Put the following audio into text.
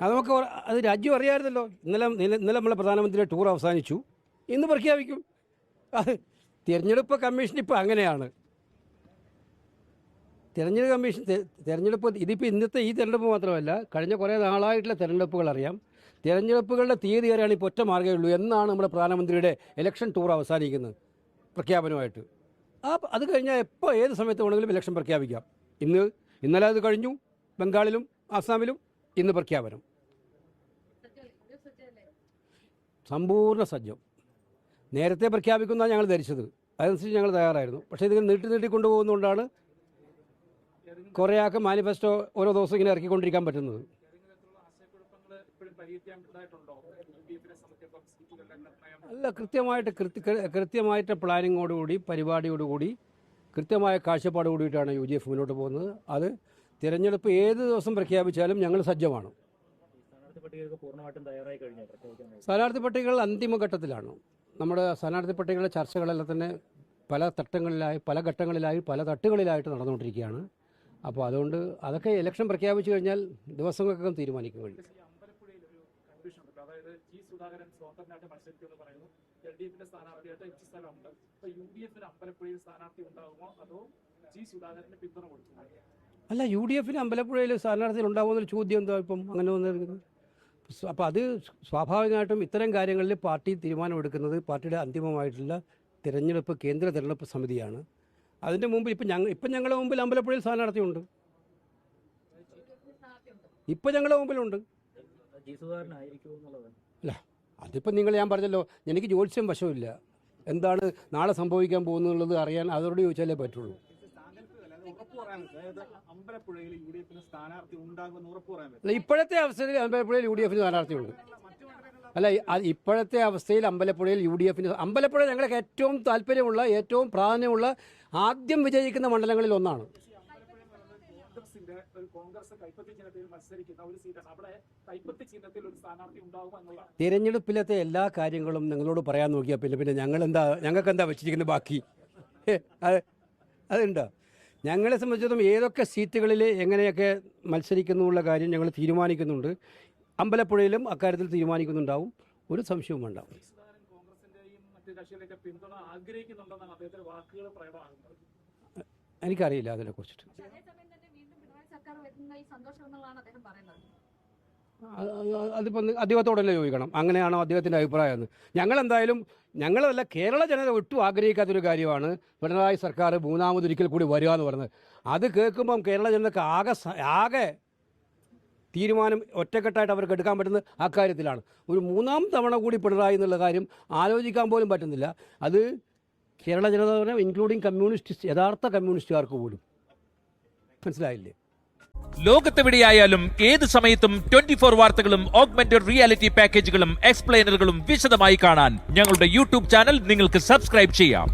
അത് നമുക്ക് അത് രാജ്യം അറിയാമായിരുന്നല്ലോ. ഇന്നലെ നമ്മളെ പ്രധാനമന്ത്രിയുടെ ടൂർ അവസാനിച്ചു, ഇന്ന് പ്രഖ്യാപിക്കും. അത് തിരഞ്ഞെടുപ്പ് കമ്മീഷൻ ഇപ്പോൾ അങ്ങനെയാണ്. തിരഞ്ഞെടുപ്പ് ഇതിപ്പോൾ ഇന്നത്തെ ഈ തിരഞ്ഞെടുപ്പ് മാത്രമല്ല, കഴിഞ്ഞ കുറേ നാളായിട്ടുള്ള തിരഞ്ഞെടുപ്പുകൾ അറിയാം. തിരഞ്ഞെടുപ്പുകളുടെ തീയതി വരെയാണ് ഇപ്പോൾ ഒറ്റ മാർഗ്ഗമേ ഉള്ളൂ. എന്നാണ് നമ്മുടെ പ്രധാനമന്ത്രിയുടെ ഇലക്ഷൻ ടൂർ അവസാനിക്കുന്നത് പ്രഖ്യാപനമായിട്ട്. അത് കഴിഞ്ഞാൽ എപ്പോൾ ഏത് സമയത്ത് വേണമെങ്കിലും ഇലക്ഷൻ പ്രഖ്യാപിക്കാം. ഇന്നലെ അത് കഴിഞ്ഞു. ബംഗാളിലും ആസാമിലും ഇന്ന് പ്രഖ്യാപനം. സമ്പൂർണ്ണ സജ്ജം. നേരത്തെ പ്രഖ്യാപിക്കുന്നതാണ് ഞങ്ങൾ ധരിച്ചത്. അതനുസരിച്ച് ഞങ്ങൾ തയ്യാറായിരുന്നു. പക്ഷേ ഇതിങ്ങനെ നീട്ടിക്കൊണ്ടുപോകുന്നതുകൊണ്ടാണ് കുറേ ആൾക്ക് മാനിഫെസ്റ്റോ ഓരോ ദിവസം ഇങ്ങനെ ഇറക്കിക്കൊണ്ടിരിക്കാൻ പറ്റുന്നത്. അല്ല, കൃത്യമായിട്ട് പ്ലാനിങ്ങോടുകൂടി പരിപാടിയോടുകൂടി കൃത്യമായ കാഴ്ചപ്പാട് കൂടിയിട്ടാണ് UDF മുന്നോട്ട് പോകുന്നത്. അത് തിരഞ്ഞെടുപ്പ് ഏത് ദിവസം പ്രഖ്യാപിച്ചാലും ഞങ്ങൾ സജ്ജമാണ്. സ്ഥാനാർത്ഥി പട്ടികകൾ അന്തിമഘട്ടത്തിലാണ്. നമ്മുടെ സ്ഥാനാർത്ഥി പട്ടികകളുടെ ചർച്ചകളെല്ലാം തന്നെ പല ഘട്ടങ്ങളിലായി പല തട്ടുകളിലായിട്ട് നടന്നുകൊണ്ടിരിക്കുകയാണ്. അപ്പോൾ അതുകൊണ്ട് അതൊക്കെ ഇലക്ഷൻ പ്രഖ്യാപിച്ചു കഴിഞ്ഞാൽ ദിവസങ്ങൾക്കകം തീരുമാനിക്കും കഴിയും. അല്ല, UDF അമ്പലപ്പുഴയിൽ സ്ഥാനാർത്ഥികൾ ഉണ്ടാകുമെന്നൊരു ചോദ്യം എന്താ ഇപ്പം അങ്ങനെ വന്നിരിക്കുന്നത്? അപ്പോൾ അത് സ്വാഭാവികമായിട്ടും ഇത്തരം കാര്യങ്ങളിൽ പാർട്ടി തീരുമാനമെടുക്കുന്നത് പാർട്ടിയുടെ അന്തിമമായിട്ടുള്ള കേന്ദ്ര തിരഞ്ഞെടുപ്പ് സമിതിയാണ്. അതിൻ്റെ മുമ്പ് ഇപ്പം ഞങ്ങളുടെ മുമ്പിൽ അമ്പലപ്പുഴയിൽ സ്ഥാനാർത്ഥിയുണ്ട്. ഇപ്പം ഞങ്ങളുടെ മുമ്പിലുണ്ട്. അല്ല, അതിപ്പം ഞാൻ പറഞ്ഞല്ലോ, എനിക്ക് ജ്യോത്സ്യം വശമില്ല. എന്താണ് നാളെ സംഭവിക്കാൻ പോകുന്നുള്ളത് അറിയാൻ അതോട് ചോദിച്ചാലേ പറ്റുള്ളൂ. അല്ല, ഇപ്പോഴത്തെ അവസ്ഥയിൽ അമ്പലപ്പുഴയിൽ UDF സ്ഥാനാർത്ഥിയുണ്ട്. അല്ല, ഇപ്പോഴത്തെ അവസ്ഥയിൽ അമ്പലപ്പുഴയിൽ UDF അമ്പലപ്പുഴ ഞങ്ങൾക്ക് ഏറ്റവും താല്പര്യമുള്ള, ഏറ്റവും പ്രാധാന്യമുള്ള, ആദ്യം വിജയിക്കുന്ന മണ്ഡലങ്ങളിൽ ഒന്നാണ്. തിരഞ്ഞെടുപ്പിലത്തെ എല്ലാ കാര്യങ്ങളും നിങ്ങളോട് പറയാൻ നോക്കിയാൽ പിന്നെ ഞങ്ങൾക്ക് എന്താ വെച്ചിരിക്കുന്നത് ബാക്കി? അതുണ്ടോ? ഞങ്ങളെ സംബന്ധിച്ചിടത്തോളം ഏതൊക്കെ സീറ്റുകളിൽ എങ്ങനെയൊക്കെ മത്സരിക്കുന്നുള്ള കാര്യം ഞങ്ങൾ തീരുമാനിക്കുന്നുണ്ട്. അമ്പലപ്പുഴയിലും അക്കാര്യത്തിൽ തീരുമാനിക്കുന്നുണ്ടാവും. ഒരു സംശയവും വേണ്ട. എനിക്കറിയില്ല അതിനെക്കുറിച്ചിട്ട്. അതിപ്പോൾ അദ്ദേഹത്തോടല്ലേ ചോദിക്കണം, അങ്ങനെയാണോ അദ്ദേഹത്തിൻ്റെ അഭിപ്രായം എന്ന്. ഞങ്ങളല്ല, കേരള ജനത ഒട്ടും ആഗ്രഹിക്കാത്തൊരു കാര്യമാണ് പിണറായി സർക്കാർ മൂന്നാമതൊരിക്കൽ കൂടി വരിക എന്ന് പറയുന്നത്. അത് കേൾക്കുമ്പം കേരള ജനതക്ക് ആകെ തീരുമാനം ഒറ്റക്കെട്ടായിട്ട് അവർക്ക് എടുക്കാൻ പറ്റുന്നത് അക്കാര്യത്തിലാണ്. ഒരു മൂന്നാം തവണ കൂടി പിണറായി എന്നുള്ള കാര്യം ആലോചിക്കാൻ പോലും പറ്റുന്നില്ല. അത് കേരള ജനത പറഞ്ഞാൽ ഇൻക്ലൂഡിങ് യഥാർത്ഥ കമ്മ്യൂണിസ്റ്റുകാർക്ക് പോലും. മനസ്സിലായില്ലേ? ലോകത്തെവിടെയായാലും ഏത് സമയത്തും 24 വാർത്തകളും ഓഗ്മെന്റഡ് റിയാലിറ്റി പാക്കേജുകളും എക്സ്പ്ലെയിനറുകളും വിശദമായി കാണാൻ ഞങ്ങളുടെ YouTube ചാനൽ നിങ്ങൾക്ക് സബ്സ്ക്രൈബ് ചെയ്യാം.